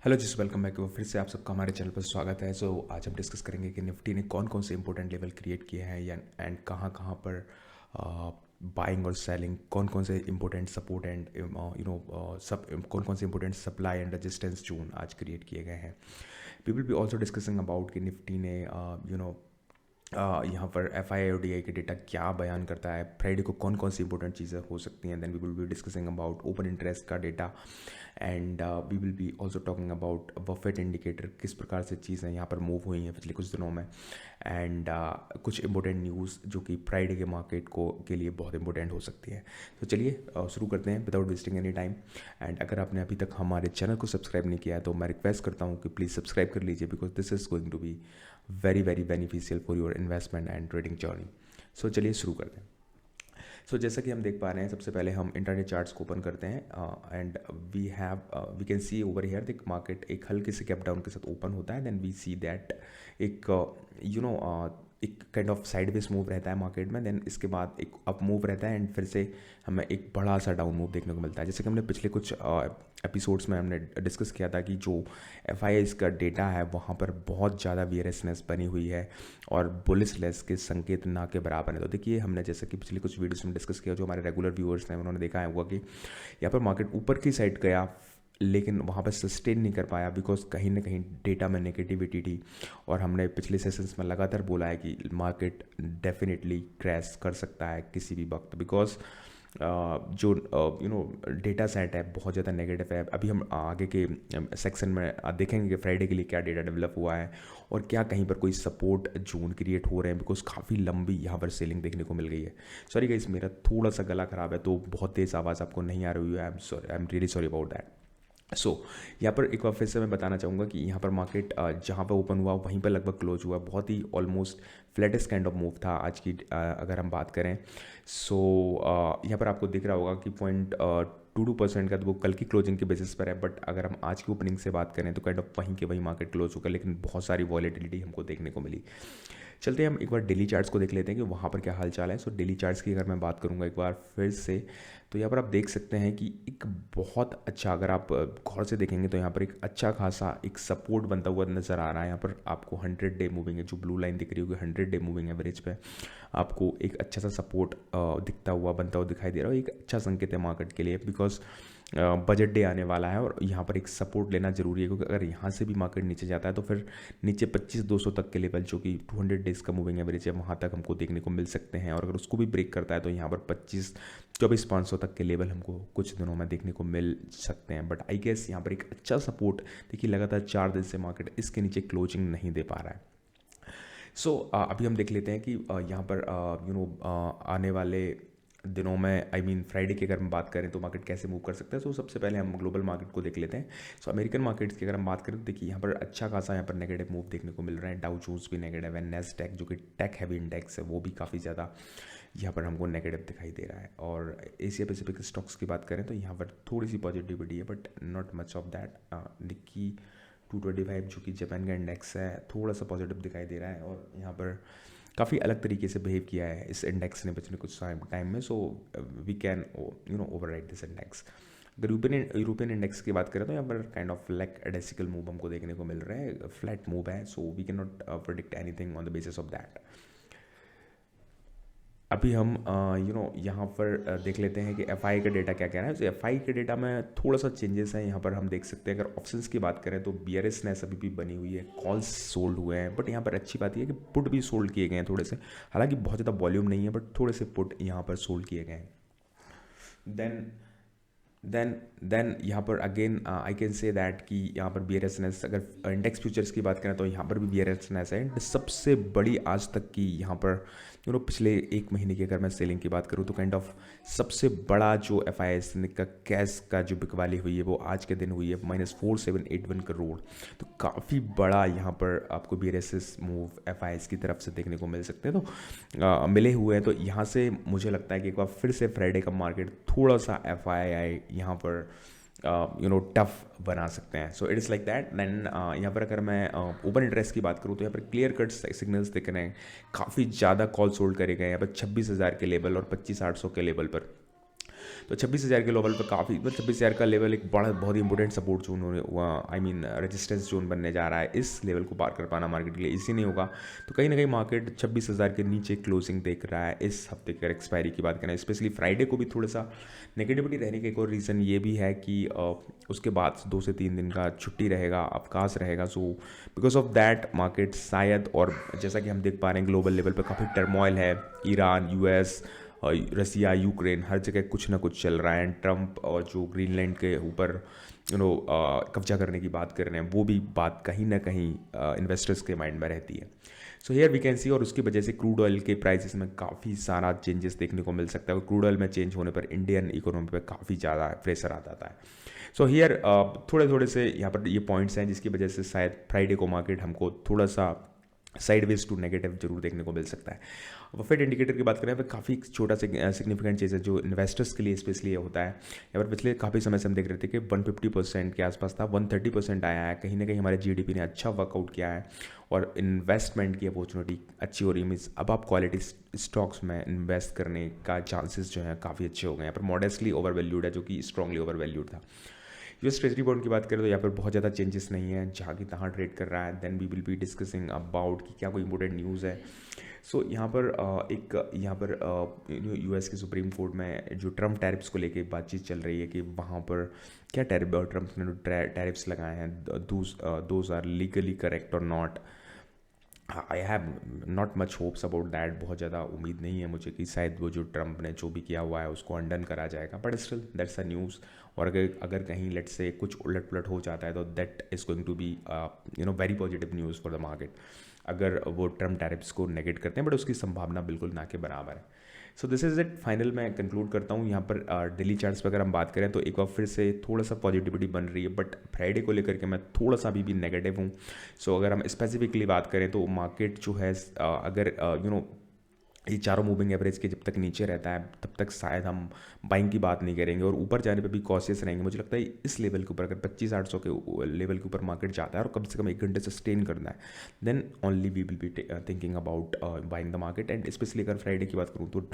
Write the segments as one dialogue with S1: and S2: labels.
S1: Hello जी, welcome back. फिर से आप सबका हमारे चैनल पर स्वागत है। आज हम डिस्कस करेंगे कि निफ्टी ने कौन कौन से इंपॉर्टेंट लेवल क्रिएट किए हैं या एंड कहाँ कहाँ पर बाइंग और सेलिंग, कौन कौन से इंपॉर्टेंट सपोर्ट एंड सब कौन कौन से important supply and resistance zone आज क्रिएट किए गए हैं। We will be also discussing about कि निफ्टी ने यहाँ पर एफ आई डी आई के डेटा क्या बयान करता है, फ्राइडे को कौन कौन सी इंपॉर्टेंट चीज़ें हो सकती हैं। Then we will be discussing about open interest का data and we will be also talking about Buffett indicator, किस प्रकार से चीज़ें यहाँ पर मूव हुई हैं पिछले कुछ दिनों में एंड कुछ इंपॉर्टेंट न्यूज़ जो कि फ्राइडे के मार्केट को के लिए बहुत इंपॉर्टेंट हो सकती है। तो चलिए शुरू करते हैं without wasting any time. And अगर आपने अभी तक हमारे चैनल को सब्सक्राइब नहीं किया है तो मैं रिक्वेस्ट करता हूँ कि प्लीज़ सब्सक्राइब कर लीजिए, because this is going to be very very beneficial for your investment and trading journey. So चलिए शुरू करते हैं। जैसा कि हम देख पा रहे हैं, सबसे पहले हम इंटरनेट चार्ट्स को ओपन करते हैं and we can see over here the market एक हल्के से कैप डाउन के साथ ओपन होता है। देन वी सी दैट एक एक काइंड ऑफ साइडवेज मूव रहता है मार्केट में। देन इसके बाद एक अप मूव रहता है एंड फिर से हमें एक बड़ा सा डाउन मूव देखने को मिलता है। जैसे कि हमने पिछले कुछ एपिसोड्स में हमने डिस्कस किया था कि जो एफ आई का डेटा है वहाँ पर बहुत ज़्यादा वियरनेस बनी हुई है और बुलिशनेस के संकेत ना के बराबर है। तो देखिए, हमने जैसे कि पिछले कुछ वीडियोस में डिस्कस किया, जो हमारे रेगुलर व्यूअर्स हैं उन्होंने देखा है हुआ कि यहाँ पर मार्केट ऊपर की साइड गया लेकिन वहाँ पर सस्टेन नहीं कर पाया, बिकॉज कहीं ना कहीं डेटा में नेगेटिविटी थी। और हमने पिछले सेशंस में लगातार बोला है कि मार्केट डेफिनेटली क्रैश कर सकता है किसी भी वक्त, बिकॉज जो डेटा सेट है बहुत ज़्यादा नेगेटिव है। अभी हम आगे के सेक्शन में देखेंगे कि फ्राइडे के लिए क्या डेटा डेवलप हुआ है और क्या कहीं पर कोई सपोर्ट जोन क्रिएट हो रहे हैं, बिकॉज काफ़ी लंबी यहाँ पर सेलिंग देखने को मिल गई है। सॉरी गाइस, मेरा थोड़ा सा गला ख़राब है तो बहुत तेज़ आवाज़ आपको नहीं आ रही है। I am really sorry about that. यहाँ पर एक बार फिर से मैं बताना चाहूँगा कि यहाँ पर मार्केट जहाँ पर ओपन हुआ वहीं पर लगभग क्लोज हुआ। बहुत ही almost flattest kind of move था आज की अगर हम बात करें। यहाँ पर आपको दिख रहा होगा कि 0.22% का तो वो कल की क्लोजिंग के बेसिस पर है, बट अगर हम आज की ओपनिंग से बात करें तो काइंड ऑफ वहीं के वहीं मार्केट क्लोज होगा, लेकिन बहुत सारी वॉलेटिलिटी हमको देखने को मिली। चलते हैं हम एक बार डेली चार्ट्स को देख लेते हैं कि वहाँ पर क्या हाल चाल है। डेली चार्ट्स की अगर मैं बात करूँगा एक बार फिर से, तो यहाँ पर आप देख सकते हैं कि एक बहुत अच्छा, अगर आप गौर से देखेंगे तो यहाँ पर एक अच्छा खासा एक सपोर्ट बनता हुआ नज़र आ रहा है। यहाँ पर आपको 100 डे मूविंग है, जो ब्लू लाइन दिख रही होगी 100 डे मूविंग एवरेज पे आपको एक अच्छा सा सपोर्ट दिखता हुआ बनता हुआ दिखाई दे रहा है। एक अच्छा संकेत है मार्केट के लिए, बिकॉज बजट डे आने वाला है और यहाँ पर एक सपोर्ट लेना जरूरी है, क्योंकि अगर यहाँ से भी मार्केट नीचे जाता है तो फिर नीचे 25,200 तक के लेवल, जो कि 200 डेज का मूविंग एवरेज है, वहाँ तक हमको देखने को मिल सकते हैं। और अगर उसको भी ब्रेक करता है तो यहाँ पर 24,500 तक के लेवल हमको कुछ दिनों में देखने को मिल सकते हैं। बट आई गेस यहाँ पर एक अच्छा सपोर्ट, देखिए लगातार 4 दिन से मार्केट इसके नीचे क्लोजिंग नहीं दे पा रहा है। अभी हम देख लेते हैं कि यहाँ पर आने वाले दिनों में, आई मीन फ्राइडे की अगर हम बात करें तो मार्केट कैसे मूव कर सकता है। सबसे पहले हम ग्लोबल मार्केट को देख लेते हैं। अमेरिकन मार्केट्स की अगर हम बात करें तो देखिए यहाँ पर अच्छा खासा यहाँ पर नेगेटिव मूव देखने को मिल रहा है। डाउ जोन्स भी नेगेटिव है, नेस्डैक जो कि टेक हैवी इंडेक्स है वो भी काफ़ी ज़्यादा यहाँ पर हमको नेगेटिव दिखाई दे रहा है। और एशिया पैसिफिक स्टॉक्स की बात करें तो यहाँ पर थोड़ी सी पॉजिटिविटी है, but not much of that. Nikki 225 जो कि जापान का इंडेक्स है, थोड़ा सा पॉजिटिव दिखाई दे रहा है और यहाँ पर काफ़ी अलग तरीके से बिहेव किया है इस इंडेक्स ने पिछले कुछ टाइम में। We can override this index. अगर यूरोपियन इंडेक्स की बात करें तो यहाँ पर काइंड ऑफ लाइक एडेसिकल मूव हमको देखने को मिल रहा है, फ्लैट मूव है। We can not predict anything on the basis of that. अभी हम यहाँ पर देख लेते हैं कि एफ आई का डेटा क्या कह रहा है। एफ आई के डेटा में थोड़ा सा चेंजेस है यहाँ पर हम देख सकते हैं। अगर ऑप्शंस की बात करें तो बियरनेस अभी भी बनी हुई है, कॉल्स सोल्ड हुए हैं, बट यहाँ पर अच्छी बात यह है कि पुट भी सोल्ड किए गए हैं थोड़े से। हालांकि बहुत ज़्यादा वॉल्यूम नहीं है, बट थोड़े से पुट यहाँ पर सोल्ड किए गए हैं। देन यहाँ पर again I can say that कि यहाँ पर बियरनेस, अगर इंडेक्स फ्यूचर्स की बात करें तो यहाँ पर भी बियरनेस है। सबसे बड़ी आज तक की यहाँ पर पिछले एक महीने की अगर मैं सेलिंग की बात करूँ तो काइंड ऑफ सबसे बड़ा जो एफ आई एस का कैश का जो बिकवाली हुई है वो आज के दिन हुई है -4781 करोड़। तो काफ़ी बड़ा यहाँ पर आपको बियरनेस मूव एफ आई एस की तरफ से देखने को मिल सकते हैं। तो मिले हुए हैं, तो यहाँ से मुझे लगता है कि एक बार फिर से फ्राइडे का मार्केट थोड़ा सा एफ आई यहाँ पर टफ बना सकते हैं। It is like that. Then यहाँ पर अगर मैं ओपन इंटरेस्ट की बात करूँ तो यहाँ पर क्लियर कट सिग्नल्स दिख रहे हैं, काफ़ी ज़्यादा कॉल सोल्ड करे गए हैं यहाँ पर 26,000 के लेवल और 25,800 के लेवल पर। तो 26,000 के लेवल पर काफ़ी, मतलब 26,000 का लेवल एक बड़ा बहुत ही इंपॉर्टेंट सपोर्ट जोन होने, आई मीन रेजिस्टेंस जोन बनने जा रहा है। इस लेवल को पार कर पाना मार्केट के लिए इजी नहीं होगा। तो कहीं ना कहीं मार्केट 26,000 के नीचे क्लोजिंग देख रहा है इस हफ्ते के एक्सपायरी की बात करें। स्पेशली फ्राइडे को भी थोड़ा सा नेगेटिविटी रहने का एक और रीज़न ये भी है कि उसके बाद 2 से 3 दिन का छुट्टी रहेगा, अवकाश रहेगा। So because of that market शायद, और जैसा कि हम देख पा रहे हैं ग्लोबल लेवल पर काफ़ी टर्मोइल है, ईरान, यूएस, रसिया, यूक्रेन, हर जगह कुछ ना कुछ चल रहा है। ट्रंप और जो ग्रीनलैंड के ऊपर कब्जा करने की बात कर रहे हैं, वो भी बात कहीं ना कहीं इन्वेस्टर्स के माइंड में रहती है। So here we can see, और उसकी वजह से क्रूड ऑयल के प्राइसेस में काफ़ी सारा चेंजेस देखने को मिल सकता है, और क्रूड ऑयल में चेंज होने पर इंडियन इकोनॉमी पर काफ़ी ज़्यादा प्रेशर आ जाता है। सो हियर थोड़े थोड़े से यहाँ पर ये पॉइंट्स हैं जिसकी वजह से शायद फ्राइडे को मार्केट हमको थोड़ा सा साइडवेज टू नेगेटिव जरूर देखने को मिल सकता है। बफेट इंडिकेटर की बात करें तो काफ़ी छोटा सिग्निफिकेंट चीज़ है जो इन्वेस्टर्स के लिए स्पेशली होता है। यहाँ पर पिछले काफ़ी समय से हम देख रहे थे कि 150% के आसपास था, 130% आया है। कहीं ना कहीं हमारे जीडीपी ने अच्छा वर्कआउट किया है और इन्वेस्टमेंट की अपॉर्चुनिटी अच्छी हो रही है। मीन्स अब आप क्वालिटी स्टॉक्स में इन्वेस्ट करने का चांसेस जो है काफ़ी अच्छे हो गए। यहाँ पर मॉडेस्टली ओवर वैल्यूड है, जो कि स्ट्रांगली ओवर वैल्यूड था। यूएस ट्रेजरी बॉन्ड की बात करें तो यहाँ पर बहुत ज़्यादा चेंजेस नहीं है, जहाँ की तहाँ ट्रेड कर रहा है। Then we will be discussing about कि क्या कोई इंपॉर्टेंट न्यूज़ है। सो यहाँ पर यूएस के सुप्रीम कोर्ट में जो ट्रम्प टैरिफ्स को लेके बातचीत चल रही है कि वहाँ पर क्या ट्रम्प ने टैरिफ्स लगाए हैं, दोज आर लीगली करेक्ट और not. I have not much hopes about that. बहुत ज़्यादा उम्मीद नहीं है मुझे कि शायद वो जो ट्रम्प ने जो भी किया हुआ है उसको अंडन करा जाएगा, but still that's a news. और अगर कहीं लेट से कुछ उलट पुलट हो जाता है तो that is going to be very positive news for the market, अगर वो ट्रम्प टैरिफ्स को नेगेट करते हैं, बट उसकी संभावना बिल्कुल ना के बराबर है। So this is it. Final मैं कंक्लूड करता हूँ यहाँ पर। डेली चार्ट्स पर अगर हम बात करें तो एक बार फिर से थोड़ा सा पॉजिटिविटी बन रही है, बट फ्राइडे को लेकर के मैं थोड़ा सा अभी भी नेगेटिव हूँ। सो अगर हम स्पेसिफिकली बात करें तो मार्केट जो है अगर ये चारों मूविंग एवरेज के जब तक नीचे रहता है तब तक शायद हम बाइंग की बात नहीं करेंगे, और ऊपर जाने पे भी कॉशियस रहेंगे। मुझे लगता है इस लेवल के ऊपर अगर 25,800 के लेवल के ऊपर मार्केट जाता है और कम से कम 1 घंटे सस्टेन करना है, then only we will be thinking about buying the market. And specially अगर फ्राइडे की बात करूँ तो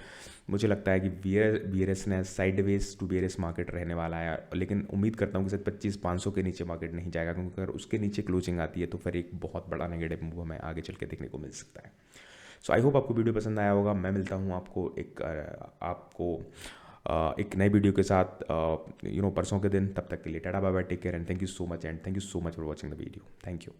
S1: मुझे लगता है कि bearish sideways to bearish market रहने वाला है, लेकिन उम्मीद करता हूँ कि शायद 25,500 के नीचे मार्केट नहीं जाएगा, क्योंकि अगर उसके नीचे क्लोजिंग आती है तो फिर एक बहुत बड़ा नेगेटिव मूव हमें आगे चल के देखने को मिल सकता है। सो आई होप आपको वीडियो पसंद आया होगा। मैं मिलता हूँ आपको एक नई वीडियो के साथ परसों के दिन। तब तक के लिए tata bye bye, take care and thank you so much, and thank you so much for watching the video. Thank you.